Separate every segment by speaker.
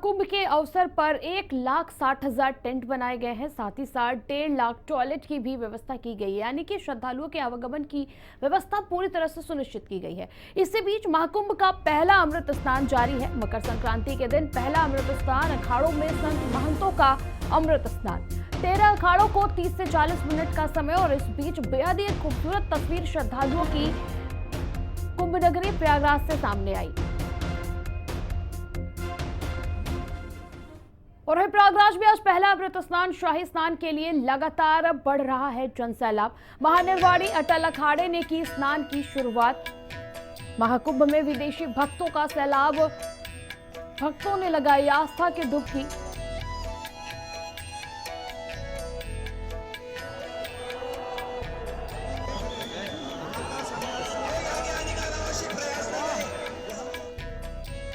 Speaker 1: महाकुंभ के अवसर पर 1,60,000 टेंट बनाए गए हैं। साथ ही साथ 1.5 लाख टॉयलेट की भी व्यवस्था की गई है, यानी कि श्रद्धालुओं के आवागमन की व्यवस्था पूरी तरह से सुनिश्चित की गई है। इसी बीच महाकुंभ का पहला अमृत स्नान जारी है। मकर संक्रांति के दिन पहला अमृत स्नान, अखाड़ों में संत महंतों का अमृत स्नान। 13 अखाड़ों को 30 से 40 मिनट का समय और इस बीच बेहद ही खूबसूरत तस्वीर श्रद्धालुओं की कुंभ नगरी प्रयागराज से सामने आई। और प्रयागराज में आज पहला अमृत स्नान, शाही स्नान के लिए लगातार बढ़ रहा है जनसैलाब। महानिर्वाणी अटल अखाड़े ने की स्नान की शुरुआत। महाकुंभ में विदेशी भक्तों का सैलाब, भक्तों ने लगाई आस्था की डुबकी।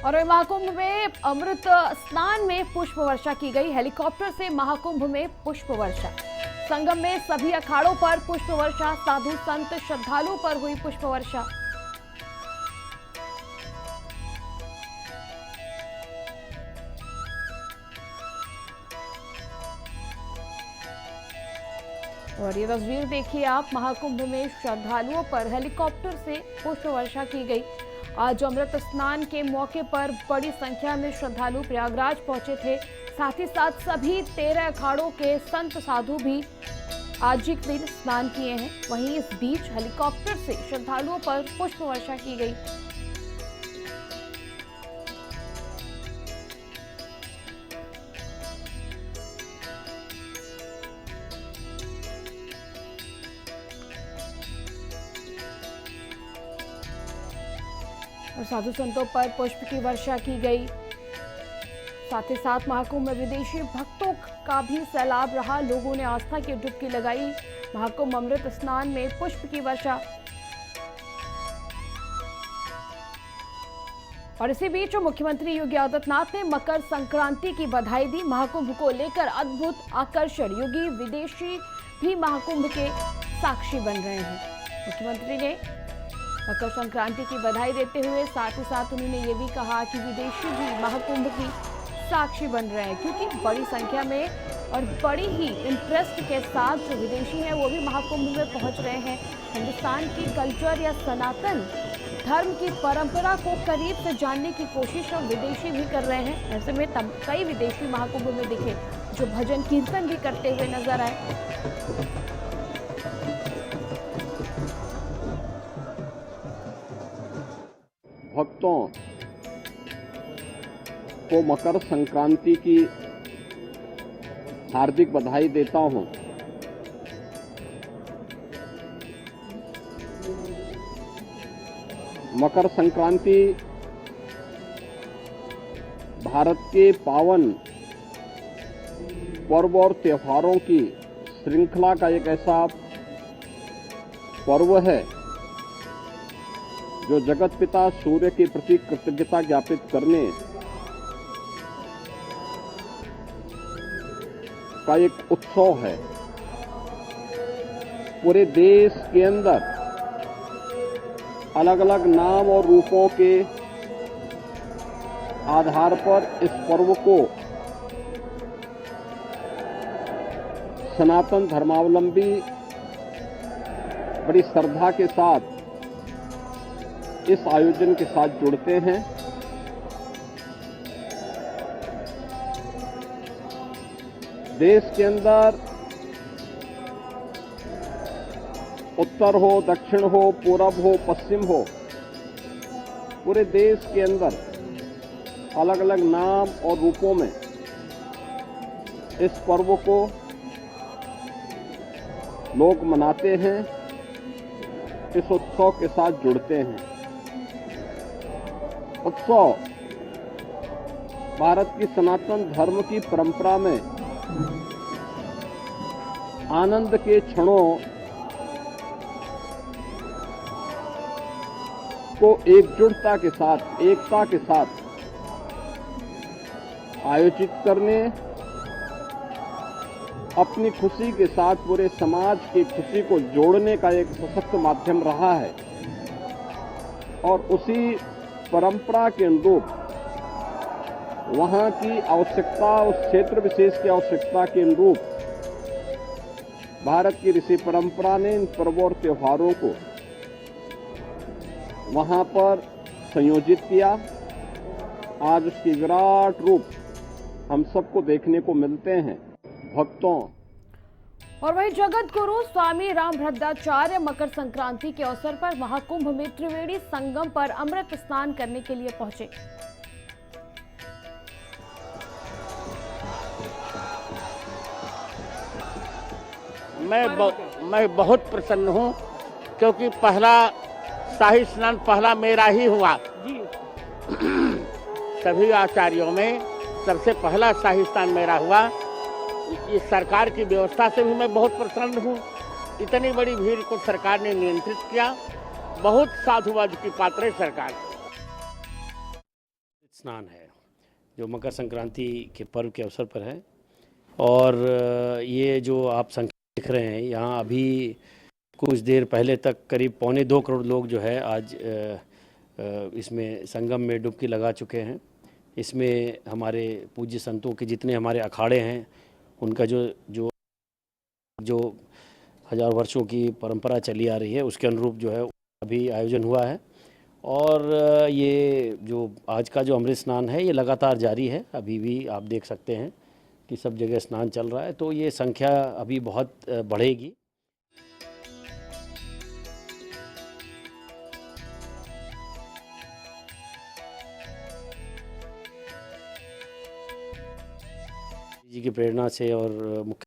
Speaker 1: और महाकुंभ में अमृत स्नान में पुष्प वर्षा की गई। हेलीकॉप्टर से महाकुंभ में पुष्प वर्षा। संगम में सभी अखाड़ों पर पुष्प वर्षा, साधु संत श्रद्धालुओं पर हुई पुष्प वर्षा। और ये तस्वीर देखिए आप, महाकुंभ में श्रद्धालुओं पर हेलीकॉप्टर से पुष्प वर्षा की गई। आज अमृत स्नान के मौके पर बड़ी संख्या में श्रद्धालु प्रयागराज पहुंचे थे। साथ ही साथ सभी 13 अखाड़ों के संत साधु भी आज ही दिन स्नान किए हैं। वहीं इस बीच हेलीकॉप्टर से श्रद्धालुओं पर पुष्प वर्षा की गई। और साधु संतों पर पुष्प की वर्षा की गई। साथ ही साथ महाकुंभ में विदेशी भक्तों का भी सैलाब रहा। लोगों ने आस्था की डुबकी लगाई। महाकुंभ अमृत स्नान में पुष्प की वर्षा। और इसी बीच मुख्यमंत्री योगी आदित्यनाथ ने मकर संक्रांति की बधाई दी। महाकुंभ को लेकर अद्भुत आकर्षण। योगी विदेशी भी महाकुंभ के साक्षी बन रहे हैं। मुख्यमंत्री ने मकर संक्रांति की बधाई देते हुए साथ ही साथ उन्होंने ये भी कहा कि विदेशी भी महाकुंभ की साक्षी बन रहे हैं, क्योंकि बड़ी संख्या में और बड़ी ही इंटरेस्ट के साथ जो विदेशी हैं वो भी महाकुंभ में पहुंच रहे हैं। हिंदुस्तान की कल्चर या सनातन धर्म की परंपरा को करीब से जानने की कोशिश और विदेशी भी कर रहे हैं। ऐसे में कई विदेशी महाकुंभ में दिखे जो भजन कीर्तन भी करते हुए नजर आए।
Speaker 2: भक्तों को मकर संक्रांति की हार्दिक बधाई देता हूं। मकर संक्रांति भारत के पावन पर्व और त्योहारों की श्रृंखला का एक ऐसा पर्व है जो जगत पिता सूर्य के प्रति कृतज्ञता ज्ञापित करने का एक उत्सव है। पूरे देश के अंदर अलग अलग नाम और रूपों के आधार पर इस पर्व को सनातन धर्मावलंबी बड़ी श्रद्धा के साथ इस आयोजन के साथ जुड़ते हैं। देश के अंदर उत्तर हो, दक्षिण हो, पूरब हो, पश्चिम हो, पूरे देश के अंदर अलग अलग नाम और रूपों में इस पर्व को लोग मनाते हैं, इस उत्सव के साथ जुड़ते हैं। उत्सव भारत की सनातन धर्म की परंपरा में आनंद के क्षणों को एकजुटता के साथ, एकता के साथ आयोजित करने, अपनी खुशी के साथ पूरे समाज की खुशी को जोड़ने का एक सशक्त माध्यम रहा है। और उसी परंपरा के अनुरूप वहां की आवश्यकता, उस क्षेत्र विशेष की आवश्यकता के अनुरूप भारत की ऋषि परंपरा ने इन पर्वों और त्योहारों को वहां पर संयोजित किया। आज उसकी विराट रूप हम सबको देखने को मिलते हैं। भक्तों
Speaker 1: और वही जगत गुरु स्वामी रामभद्राचार्य मकर संक्रांति के अवसर पर महाकुंभ में त्रिवेणी संगम पर अमृत स्नान करने के लिए पहुंचे।
Speaker 3: मैं बहुत प्रसन्न हूं, क्योंकि पहला शाही स्नान पहला मेरा ही हुआ जी। सभी आचार्यों में सबसे पहला शाही स्नान मेरा हुआ। इस सरकार की व्यवस्था से भी मैं बहुत प्रसन्न हूं। इतनी बड़ी भीड़ को सरकार ने नियंत्रित किया। बहुत साधुवाद की पात्र है सरकार।
Speaker 4: स्नान है जो मकर संक्रांति के पर्व के अवसर पर है, और ये जो आप संख्या देख रहे हैं यहाँ, अभी कुछ देर पहले तक करीब 1.25 करोड़ लोग जो है आज इसमें संगम में डुबकी लगा चुके हैं। इसमें हमारे पूज्य संतों के जितने हमारे अखाड़े हैं उनका जो हज़ार वर्षों की परंपरा चली आ रही है उसके अनुरूप जो है अभी आयोजन हुआ है। और ये जो आज का जो अमृत स्नान है ये लगातार जारी है। अभी भी आप देख सकते हैं कि सब जगह स्नान चल रहा है, तो ये संख्या अभी बहुत बढ़ेगी। जी की प्रेरणा से और मुख्य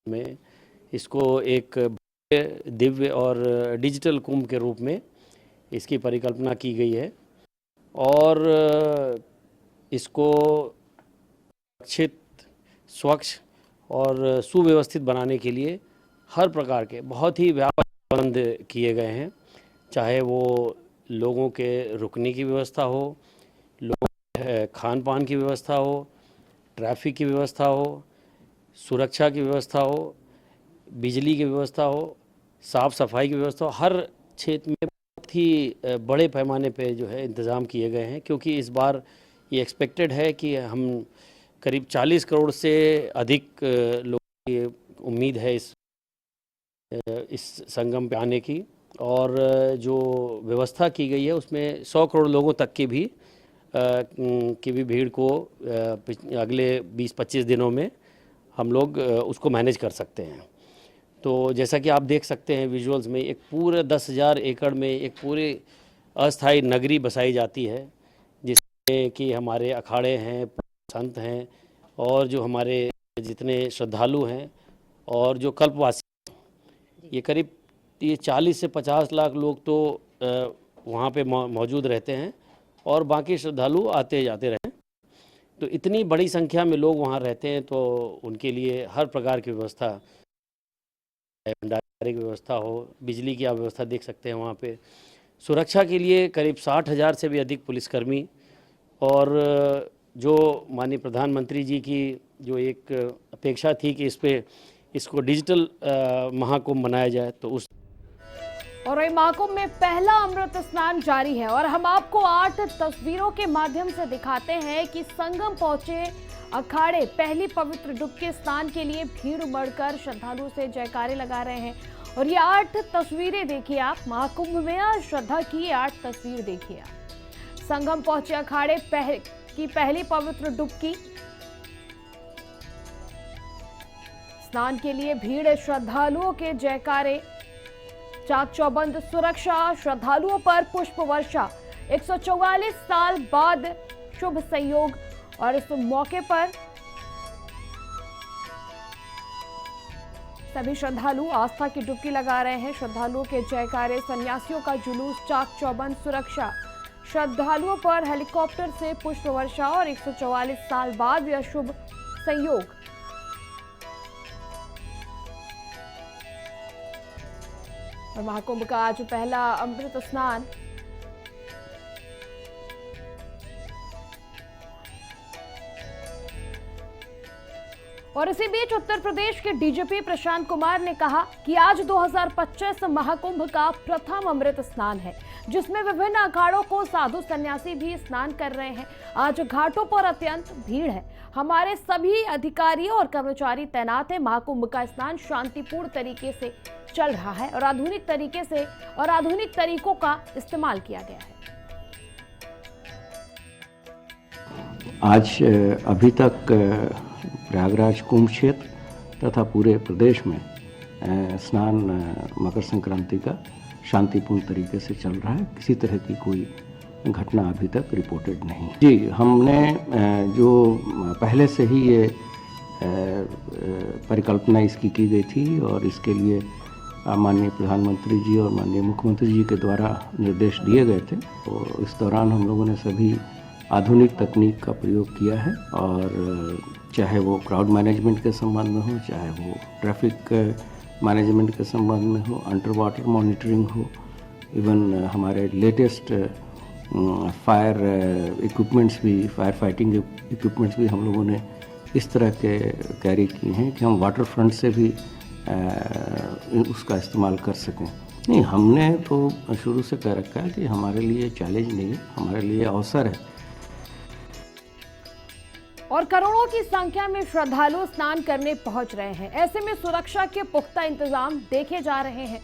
Speaker 4: में इसको एक दिव्य और डिजिटल कुंभ के रूप में इसकी परिकल्पना की गई है, और इसको सुरक्षित, स्वच्छ और सुव्यवस्थित बनाने के लिए हर प्रकार के बहुत ही व्यापक प्रबंध किए गए हैं। चाहे वो लोगों के रुकने की व्यवस्था हो, लोगों के खान पान की व्यवस्था हो, ट्रैफिक की व्यवस्था हो, सुरक्षा की व्यवस्था हो, बिजली की व्यवस्था हो, साफ़ सफाई की व्यवस्था हो, हर क्षेत्र में बहुत ही बड़े पैमाने पे जो है इंतज़ाम किए गए हैं। क्योंकि इस बार ये एक्सपेक्टेड है कि हम करीब 40 करोड़ से अधिक लोगों की उम्मीद है इस संगम पे आने की, और जो व्यवस्था की गई है उसमें 100 करोड़ लोगों तक की भी भीड़ को अगले 20-25 दिनों में हम लोग उसको मैनेज कर सकते हैं। तो जैसा कि आप देख सकते हैं विजुअल्स में, एक पूरे 10,000 एकड़ में एक पूरी अस्थायी नगरी बसाई जाती है, जिसमें कि हमारे अखाड़े हैं, संत हैं, और जो हमारे जितने श्रद्धालु हैं और जो कल्पवासी, ये करीब 40 से 50 लाख लोग तो वहाँ पे मौजूद रहते हैं, और बाकी श्रद्धालु आते जाते रहते हैं। तो इतनी बड़ी संख्या में लोग वहाँ रहते हैं, तो उनके लिए हर प्रकार की व्यवस्था, भंडारे की व्यवस्था हो, बिजली की आप व्यवस्था देख सकते हैं वहाँ पे। सुरक्षा के लिए करीब 60,000 से भी अधिक पुलिसकर्मी, और जो माननीय प्रधानमंत्री जी की जो एक अपेक्षा थी कि इसको डिजिटल महाकुंभ बनाया जाए, तो उस
Speaker 1: और वही महाकुंभ में पहला अमृत स्नान जारी है, और हम आपको 8 तस्वीरों के माध्यम से दिखाते हैं कि संगम पहुंचे अखाड़े पहली पवित्र डुबकी स्नान के लिए भीड़ उमड़कर श्रद्धालुओं से जयकारे लगा रहे हैं। और ये 8 तस्वीरें देखिए आप, महाकुंभ में श्रद्धा की 8 तस्वीर देखिए आप। संगम पहुंचे अखाड़े की पहली पवित्र डुबकी स्नान के लिए भीड़, श्रद्धालुओं के जयकारे, चाक चौबंद सुरक्षा, श्रद्धालुओं पर पुष्प वर्षा, 144 साल बाद शुभ संयोग। और इस मौके पर सभी श्रद्धालु आस्था की डुबकी लगा रहे हैं। श्रद्धालुओं के जयकारे, सन्यासियों का जुलूस, चाक चौबंद सुरक्षा, श्रद्धालुओं पर हेलीकॉप्टर से पुष्प वर्षा, और 144 साल बाद यह शुभ संयोग। और महाकुंभ का आज पहला अमृत स्नान और इसी बीच उत्तर प्रदेश के डीजीपी प्रशांत कुमार ने कहा कि आज 2025 महाकुंभ का प्रथम अमृत स्नान है। जिसमें विभिन्न अखाड़ों को साधु सन्यासी भी स्नान कर रहे हैं। आज घाटों पर अत्यंत भीड़ है। हमारे सभी अधिकारी और कर्मचारी तैनात हैं। महाकुंभ का स्नान शांतिपूर्ण तरीके से चल रहा है और आधुनिक तरीकों का इस्तेमाल किया गया है।
Speaker 5: आज अभी तक प्रयागराज कुंभ क्षेत्र तथा पूरे प्रदेश में स्नान मकर संक्रांति का शांतिपूर्ण तरीके से चल रहा है। किसी तरह की कोई घटना अभी तक रिपोर्टेड नहीं। जी, हमने जो पहले से ही ये परिकल्पना इसकी की गई थी और इसके लिए माननीय प्रधानमंत्री जी और माननीय मुख्यमंत्री जी के द्वारा निर्देश दिए गए थे। तो इस दौरान हम लोगों ने सभी आधुनिक तकनीक का प्रयोग किया है और चाहे वो क्राउड मैनेजमेंट के संबंध में हो, चाहे वो ट्रैफिक मैनेजमेंट के संबंध में हो, अंडर वाटर मॉनिटरिंग हो, इवन हमारे लेटेस्ट फायर इक्विपमेंट्स भी, फायर फाइटिंग इक्विपमेंट्स भी हम लोगों ने इस तरह के कैरी किए हैं कि हम वाटर फ्रंट से भी उसका इस्तेमाल कर सकें। नहीं, हमने तो शुरू से कह रखा है कि हमारे लिए चैलेंज नहीं है, हमारे लिए अवसर है।
Speaker 1: और करोड़ों की संख्या में श्रद्धालु स्नान करने पहुंच रहे हैं। ऐसे में सुरक्षा के पुख्ता इंतजाम देखे जा रहे हैं।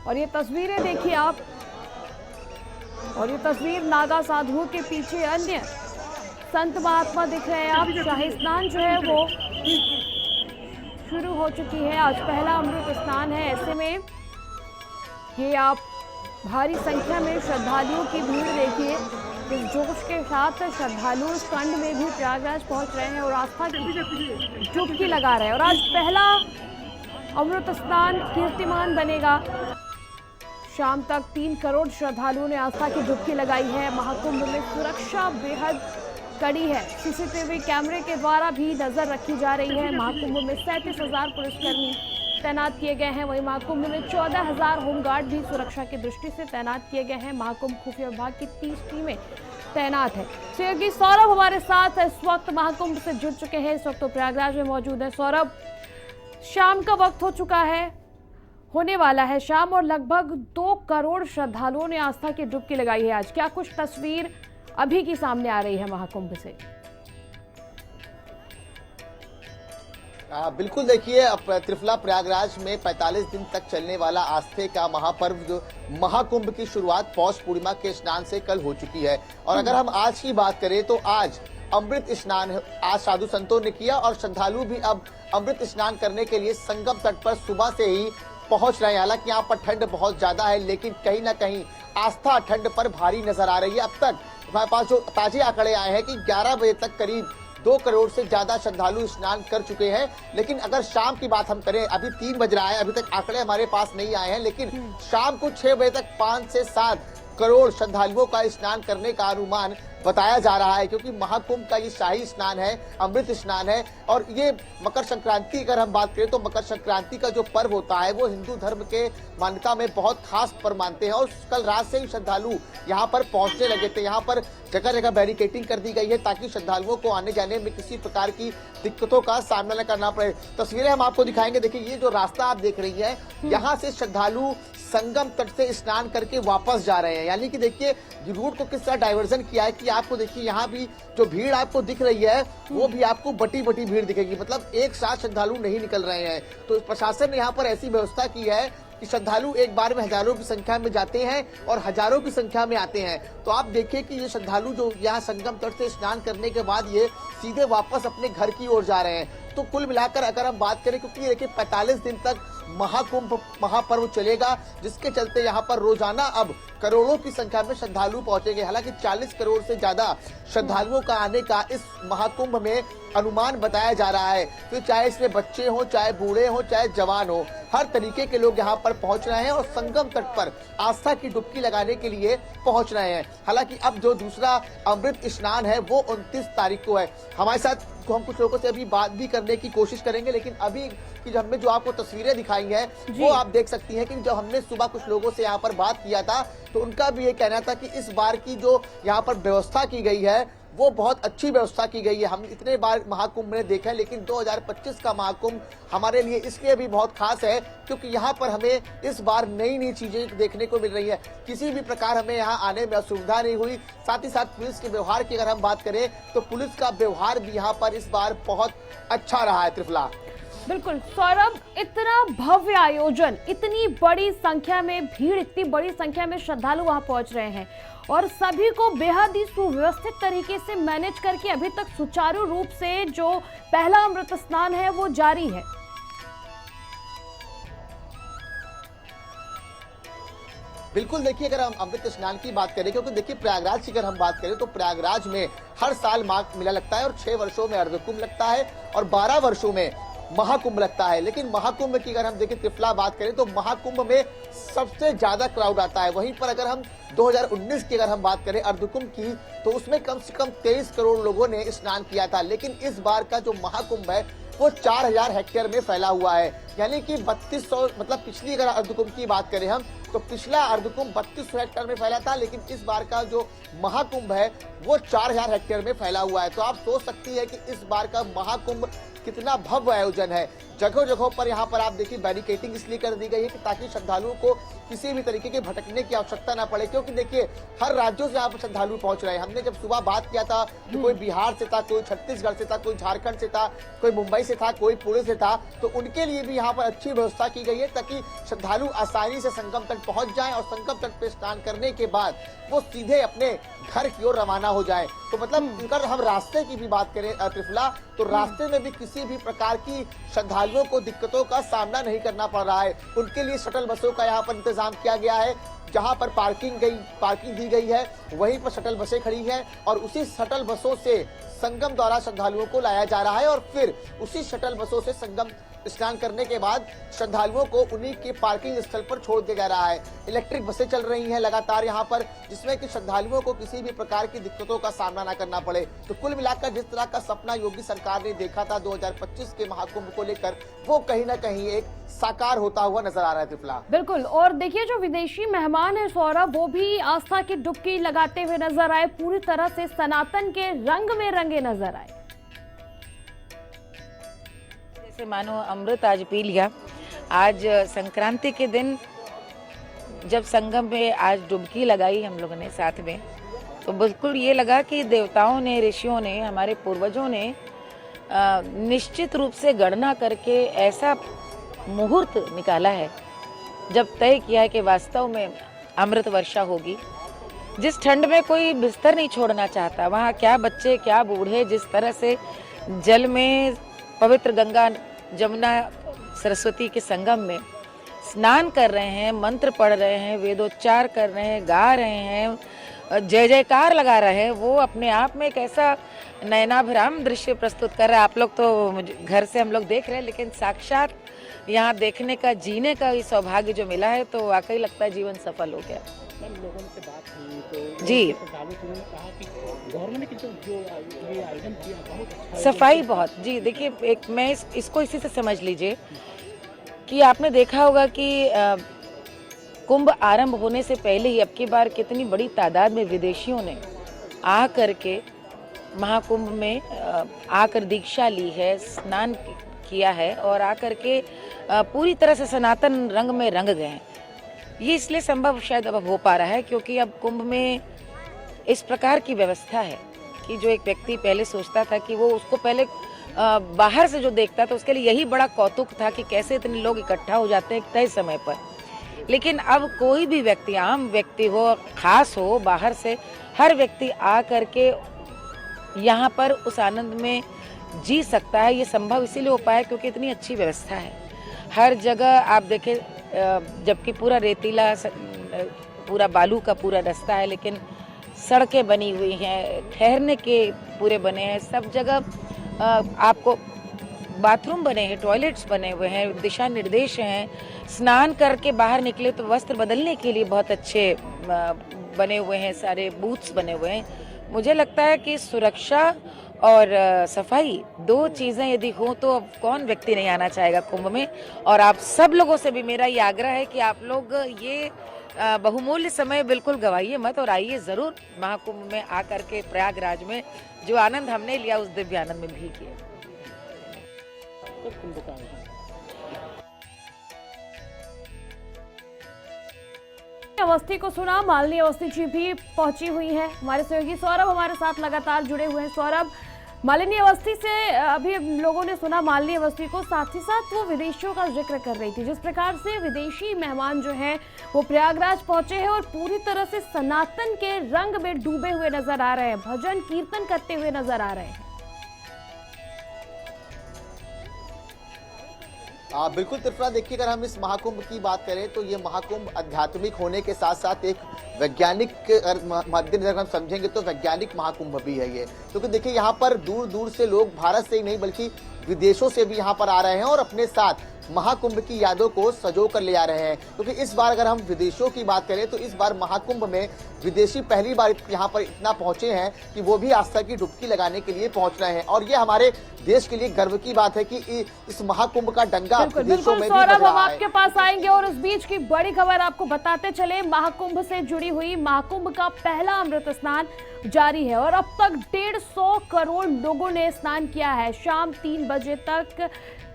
Speaker 1: और ये तस्वीरें देखिए आप, और ये तस्वीर नागा साधुओं के पीछे अन्य संत महात्मा दिख रहे हैं आप। शाही स्नान जो है वो शुरू हो चुकी है। आज पहला अमृत स्नान है। ऐसे में ये आप भारी संख्या में श्रद्धालुओं की भीड़ देखिए। इस जोश के साथ श्रद्धालु इस कंड में भी प्रयागराज पहुंच रहे हैं और आस्था की डुबकी लगा रहे हैं। और आज पहला अमृत स्नान कीर्तिमान बनेगा। शाम तक 3 करोड़ श्रद्धालुओं ने आस्था की डुबकी लगाई है। महाकुंभ में सुरक्षा बेहद कड़ी है। सीसीटीवी कैमरे के द्वारा भी नजर रखी जा रही है। महाकुंभ में 37,000 पुलिसकर्मी तैनात किए गए हैं। वहीं महाकुंभ में 14,000 होमगार्ड भी सुरक्षा की दृष्टि से तैनात किए गए हैं। महाकुंभ खुफिया विभाग की 30 टीमें तैनात है। सहयोगी सौरभ हमारे साथ इस वक्त महाकुंभ से जुड़ चुके हैं। इस वक्त तो प्रयागराज में मौजूद है। सौरभ, शाम का वक्त हो चुका है, होने वाला है शाम, और लगभग 2 करोड़ श्रद्धालुओं ने आस्था की डुबकी लगाई है। आज क्या कुछ तस्वीर अभी की सामने आ रही है महाकुंभ से?
Speaker 6: बिल्कुल, देखिए, अब त्रिफला प्रयागराज में 45 दिन तक चलने वाला आस्थे का महापर्व जो महाकुंभ की शुरुआत पौष पूर्णिमा के स्नान से कल हो चुकी है। और अगर हम आज की बात करें तो आज अमृत स्नान आज साधु संतों ने किया और श्रद्धालु भी अब अमृत स्नान करने के लिए संगम तट पर सुबह से ही पहुंच रहे हैं। हालांकि यहाँ पर ठंड बहुत ज्यादा है, लेकिन कहीं ना कहीं आस्था ठंड पर भारी नजर आ रही है। अब तक हमारे पास जो ताजे आंकड़े आए हैं कि 11 बजे तक करीब 2 करोड़ से ज्यादा श्रद्धालु स्नान कर चुके हैं। लेकिन अगर शाम की बात हम करें, अभी 3 बज रहा है, अभी तक आंकड़े हमारे पास नहीं आए हैं, लेकिन शाम को 6 बजे तक 5 से 7 करोड़ श्रद्धालुओं का स्नान करने का अनुमान बताया जा रहा है। क्योंकि महाकुंभ का ये शाही स्नान है, अमृत स्नान है। और ये मकर संक्रांति, अगर हम बात करें तो मकर संक्रांति का जो पर्व होता है वो हिंदू धर्म के मान्यता में बहुत खास पर्व मानते हैं। और कल रात से ही श्रद्धालु यहाँ पर पहुंचने लगे थे। यहाँ पर जगह जगह बैरिकेडिंग कर दी गई है ताकि श्रद्धालुओं को आने जाने में किसी प्रकार की दिक्कतों का सामना न करना पड़े। तस्वीरें हम आपको दिखाएंगे। देखिए, ये जो रास्ता आप देख रही है, यहाँ से श्रद्धालु संगम तट से स्नान करके वापस जा रहे हैं। यानी कि देखिए रूट को किस तरह डाइवर्जन किया है कि आपको देखिए यहाँ भी जो भीड़ आपको दिख रही है वो भी आपको बटी बटी भीड़ दिखेगी। मतलब एक साथ श्रद्धालु नहीं निकल रहे हैं। तो प्रशासन ने यहाँ पर ऐसी व्यवस्था की है कि श्रद्धालु एक बार में हजारों की संख्या में जाते हैं और हजारों की संख्या में आते हैं। तो आप देखिए कि ये श्रद्धालु जो यहाँ संगम तट से स्नान करने के बाद ये सीधे वापस अपने घर की ओर जा रहे हैं। तो कुल मिलाकर अगर हम बात करें, क्योंकि देखिए 45 दिन तक महाकुंभ महापर्व चलेगा, जिसके चलते यहाँ पर रोजाना अब करोड़ों की संख्या में श्रद्धालु पहुंचेंगे। हालांकि 40 करोड़ से ज्यादा श्रद्धालुओं का आने का इस महाकुंभ में अनुमान बताया जा रहा है। तो चाहे इसमें बच्चे हो, चाहे बूढ़े हो, चाहे जवान हो, हर तरीके के लोग यहाँ पर पहुंच रहे हैं और संगम तट पर आस्था की डुबकी लगाने के लिए पहुंच रहे हैं। हालांकि अब जो दूसरा अमृत स्नान है वो 29 तारीख को है। हमारे साथ हम कुछ लोगों से अभी बात भी करने की कोशिश करेंगे, लेकिन अभी की जो हमने जो आपको तस्वीरें दिखाई हैं वो आप देख सकती हैं कि जब हमने सुबह कुछ लोगों से यहाँ पर बात किया था तो उनका भी ये कहना था कि इस बार की जो यहाँ पर व्यवस्था की गई है वो बहुत अच्छी व्यवस्था की गई है। हम इतने बार महाकुंभ में देखा है, लेकिन 2025 का महाकुंभ हमारे लिए इसलिए भी बहुत खास है क्योंकि यहाँ पर हमें इस बार नई चीजें देखने को मिल रही है। किसी भी प्रकार हमें यहाँ आने में असुविधा नहीं हुई। साथ ही साथ पुलिस के व्यवहार की अगर हम बात करें तो पुलिस का व्यवहार भी यहाँ पर इस बार बहुत अच्छा रहा है। त्रिफला,
Speaker 1: बिल्कुल सौरभ, इतना भव्य आयोजन, इतनी बड़ी संख्या में भीड़, इतनी बड़ी संख्या में श्रद्धालु वहां पहुंच रहे हैं और सभी को बेहद ही सुव्यवस्थित तरीके से मैनेज करके अभी तक सुचारू रूप से जो पहला अमृत स्नान है वो जारी है।
Speaker 6: बिल्कुल, देखिए अगर हम अमृत स्नान की बात करें, क्योंकि देखिए प्रयागराज की अगर हम बात करें तो प्रयागराज में हर साल माघ मेला लगता है और 6 वर्षों में अर्धकुंभ लगता है और 12 वर्षों में महाकुंभ लगता है। लेकिन महाकुंभ की अगर हम देखें त्रिफला बात करें तो महाकुंभ में सबसे ज्यादा क्राउड आता है। वहीं पर अगर हम 2019 की अगर हम बात करें अर्धकुंभ की, तो उसमें कम से कम 23 करोड़ लोगों ने स्नान किया था। लेकिन इस बार का जो महाकुंभ है वो 4000 हेक्टेयर में फैला हुआ है, यानी कि 3200, मतलब पिछली अगर अर्धकुंभ की बात करें हम तो पिछला अर्धकुंभ 3200 हेक्टेयर में फैला था, लेकिन इस बार का जो महाकुंभ है वो 4000 हेक्टेयर में फैला हुआ है। तो आप सोच सकती है कि इस बार का महाकुंभ कितना भव्य आयोजन है। जगह जगहों पर यहाँ पर आप देखिए बैरिकेडिंग इसलिए कर दी गई है कि ताकि श्रद्धालुओं को किसी भी तरीके के भटकने की आवश्यकता ना पड़े, क्योंकि देखिए हर राज्यों से यहाँ पर श्रद्धालु पहुंच रहे हैं। हमने जब सुबह बात किया था तो कोई बिहार से था, कोई छत्तीसगढ़ से था, कोई झारखंड से था, कोई मुंबई से था, कोई पुणे से था। तो उनके लिए भी यहाँ पर अच्छी व्यवस्था की गई है ताकि श्रद्धालु आसानी से संगम तट पहुंच जाएं और संगम तट पे स्नान करने के बाद वो सीधे अपने घर की ओर रवाना हो जाए। तो मतलब अगर हम रास्ते की भी बात करें त्रिफला, तो रास्ते में भी किसी भी प्रकार की श्रद्धालुओं को दिक्कतों का सामना नहीं करना पड़ रहा है। उनके लिए शटल बसों का यहाँ पर इंतजाम किया गया है। जहां पर पार्किंग दी गई है वहीं पर शटल बसें खड़ी हैं और उसी शटल बसों से संगम द्वारा श्रद्धालुओं को लाया जा रहा है और फिर उसी शटल बसों से संगम स्नान करने के बाद श्रद्धालुओं को उन्हीं के पार्किंग स्थल पर छोड़ दिया जा रहा है। इलेक्ट्रिक बसें चल रही हैं लगातार यहाँ पर, जिसमें कि श्रद्धालुओं को किसी भी प्रकार की दिक्कतों का सामना न करना पड़े। तो कुल मिलाकर जिस तरह का सपना योगी सरकार ने देखा था 2025 के महाकुंभ को लेकर, वो कहीं ना कहीं एक साकार होता हुआ नजर आ रहा है। त्रिफला,
Speaker 1: बिल्कुल, और देखिए जो विदेशी मेहमान है सौरभ, वो भी आस्था की डुबकी लगाते हुए नजर आए, पूरी तरह से सनातन के रंग में रंगे नजर आए।
Speaker 7: जैसे मानो अमृत आज पी लिया। आज संक्रांति के दिन जब संगम में आज डुबकी लगाई हम लोगों ने साथ में, तो बिल्कुल ये लगा कि देवताओं ने, ऋषियों ने, हमारे पूर्वजों ने निश्चित रूप से गणना करके ऐसा मुहूर्त निकाला है, जब तय किया है कि वास्तव में अमृत वर्षा होगी। जिस ठंड में कोई बिस्तर नहीं छोड़ना चाहता, वहाँ क्या बच्चे क्या बूढ़े जिस तरह से जल में पवित्र गंगा जमुना सरस्वती के संगम में स्नान कर रहे हैं, मंत्र पढ़ रहे हैं, वेदोच्चार कर रहे हैं, गा रहे हैं, जय जयकार लगा रहे हैं, वो अपने आप में एक ऐसा नयनाभिराम दृश्य प्रस्तुत कर रहा है। आप लोग तो घर से हम लोग देख रहे हैं, लेकिन साक्षात यहाँ देखने का, जीने का ये सौभाग्य जो मिला है, तो वाकई लगता है जीवन सफल हो गया।
Speaker 8: लोगों से बात हुई तो
Speaker 7: जी,
Speaker 8: उन्होंने कहा कि गवर्नमेंट ने जो ये आयोजन किया बहुत अच्छा,
Speaker 7: सफाई बहुत, जी देखिए, एक मैं इसको इसी से समझ लीजिए कि आपने देखा होगा कि कुंभ आरंभ होने से पहले ही अब की बार कितनी बड़ी तादाद में विदेशियों ने आ करके महाकुंभ में आकर दीक्षा ली है, स्नान किया है और आकर के पूरी तरह से सनातन रंग में रंग गए हैं। ये इसलिए संभव शायद अब हो पा रहा है क्योंकि अब कुंभ में इस प्रकार की व्यवस्था है कि जो एक व्यक्ति पहले सोचता था कि वो उसको पहले बाहर से जो देखता था उसके लिए यही बड़ा कौतुक था कि कैसे इतने लोग इकट्ठा हो जाते हैं एक तय समय पर। लेकिन अब कोई भी व्यक्ति, आम व्यक्ति हो, खास हो, बाहर से, हर व्यक्ति आ करके यहाँ पर उस आनंद में जी सकता है। ये संभव इसीलिए हो पाया क्योंकि इतनी अच्छी व्यवस्था है। हर जगह आप देखें, जबकि पूरा रेतीला, पूरा बालू का पूरा रास्ता है, लेकिन सड़कें बनी हुई हैं, ठहरने के पूरे बने हैं, सब जगह आपको बाथरूम बने हैं, टॉयलेट्स बने हुए हैं, दिशा निर्देश हैं। स्नान करके बाहर निकले तो वस्त्र बदलने के लिए बहुत अच्छे बने हुए हैं, सारे बूथ्स बने हुए हैं। मुझे लगता है कि सुरक्षा और सफाई, दो चीज़ें यदि हो तो अब कौन व्यक्ति नहीं आना चाहेगा कुंभ में। और आप सब लोगों से भी मेरा ये आग्रह है कि आप लोग ये बहुमूल्य समय बिल्कुल गवाइए मत और आइए जरूर महाकुंभ में आकर के प्रयागराज में जो आनंद हमने लिया उस दिव्य आनंद में भी किया।
Speaker 8: कुंभ का आयोजन
Speaker 1: अवस्थी को सुना, मालिनी अवस्थी जी भी पहुंची हुई हैं। हमारे सहयोगी सौरभ हमारे साथ लगातार जुड़े हुए हैं। सौरभ, मालिनी अवस्थी से अभी लोगों ने सुना मालिनी अवस्थी को, साथ ही साथ वो विदेशियों का जिक्र कर रही थी। जिस प्रकार से विदेशी मेहमान जो हैं वो प्रयागराज पहुंचे हैं और पूरी तरह से सनातन के रंग में डूबे हुए नजर आ रहे हैं, भजन कीर्तन करते हुए नजर आ रहे हैं।
Speaker 6: बिल्कुल त्रिपुरा, देखिए अगर हम इस महाकुंभ की बात करें तो ये महाकुंभ आध्यात्मिक होने के साथ साथ एक वैज्ञानिक मद्देनजर हम समझेंगे तो वैज्ञानिक महाकुंभ भी है ये, क्योंकि देखिए यहाँ पर दूर दूर से लोग भारत से ही नहीं बल्कि विदेशों से भी यहाँ पर आ रहे हैं और अपने साथ महाकुंभ की यादों को सजो कर ले आ रहे हैं। क्योंकि इस बार अगर हम विदेशों की बात करें तो इस बार महाकुंभ में विदेशी पहली बार यहाँ पर इतना पहुंचे हैं कि वो भी आस्था की डुबकी लगाने के लिए पहुंच रहे हैं और ये हमारे देश के लिए गर्व की बात है कि इस महाकुंभ का डंका विदेशों में भी बज
Speaker 1: सौरभ, हम
Speaker 6: रहा है।
Speaker 1: आपके पास आएंगे और उस बीच की बड़ी खबर आपको बताते चले। महाकुंभ से जुड़ी हुई महाकुंभ का पहला अमृत स्नान जारी है और अब तक 150 करोड़ लोगों ने स्नान किया है।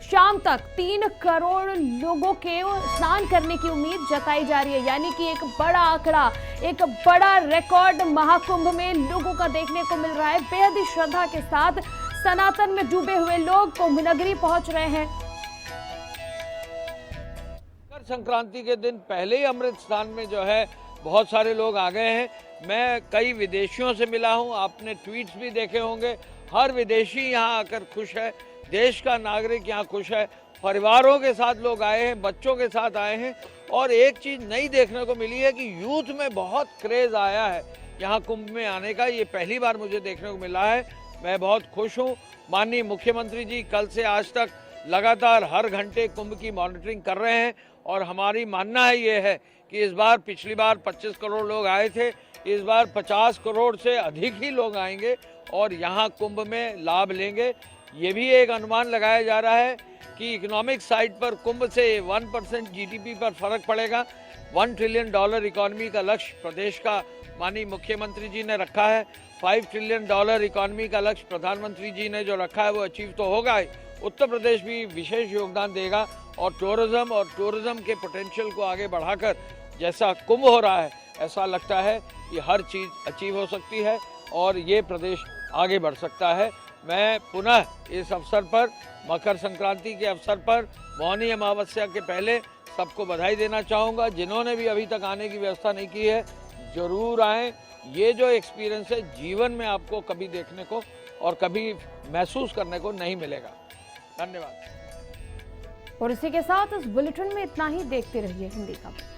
Speaker 1: शाम तक 3 करोड़ लोगों के स्नान करने की उम्मीद जताई जा रही है, यानी कि एक बड़ा आंकड़ा, एक बड़ा रिकॉर्ड महाकुंभ में लोगों का देखने को मिल रहा है। बेहद ही श्रद्धा के साथ सनातन में डूबे हुए लोग कुंभ नगरी पहुंच रहे हैं।
Speaker 9: मकर संक्रांति के दिन पहले ही अमृत स्नान में जो है बहुत सारे लोग आ गए हैं। मैं कई विदेशियों से मिला हूं, आपने ट्वीट्स भी देखे होंगे। हर विदेशी यहां आकर खुश है, देश का नागरिक यहाँ खुश है, परिवारों के साथ लोग आए हैं, बच्चों के साथ आए हैं। और एक चीज़ नई देखने को मिली है कि यूथ में बहुत क्रेज़ आया है यहाँ कुंभ में आने का, ये पहली बार मुझे देखने को मिला है। मैं बहुत खुश हूँ। माननीय मुख्यमंत्री जी कल से आज तक लगातार हर घंटे कुंभ की मॉनिटरिंग कर रहे हैं और हमारी मानना है ये है कि इस बार पिछली बार 25 करोड़ लोग आए थे, इस बार 50 करोड़ से अधिक ही लोग आएंगे और यहाँ कुंभ में लाभ लेंगे। ये भी एक अनुमान लगाया जा रहा है कि इकोनॉमिक साइड पर कुंभ से 1% जीडीपी पर फर्क पड़ेगा। $1 ट्रिलियन इकोनॉमी का लक्ष्य प्रदेश का माननीय मुख्यमंत्री जी ने रखा है। $5 ट्रिलियन इकोनॉमी का लक्ष्य प्रधानमंत्री जी ने जो रखा है वो अचीव तो होगा ही। उत्तर प्रदेश भी विशेष योगदान देगा और टूरिज्म के पोटेंशियल को आगे बढ़ाकर जैसा कुंभ हो रहा है ऐसा लगता है कि हर चीज़ अचीव हो सकती है और ये प्रदेश आगे बढ़ सकता है। मैं पुनः इस अवसर पर, मकर संक्रांति के अवसर पर, मौनी अमावस्या के पहले सबको बधाई देना चाहूँगा। जिन्होंने भी अभी तक आने की व्यवस्था नहीं की है ज़रूर आएँ। ये जो एक्सपीरियंस है जीवन में आपको कभी देखने को और कभी महसूस करने को नहीं मिलेगा। धन्यवाद।
Speaker 1: और इसी के साथ इस बुलेटिन में इतना ही। देखते रहिए हिंदी खबर।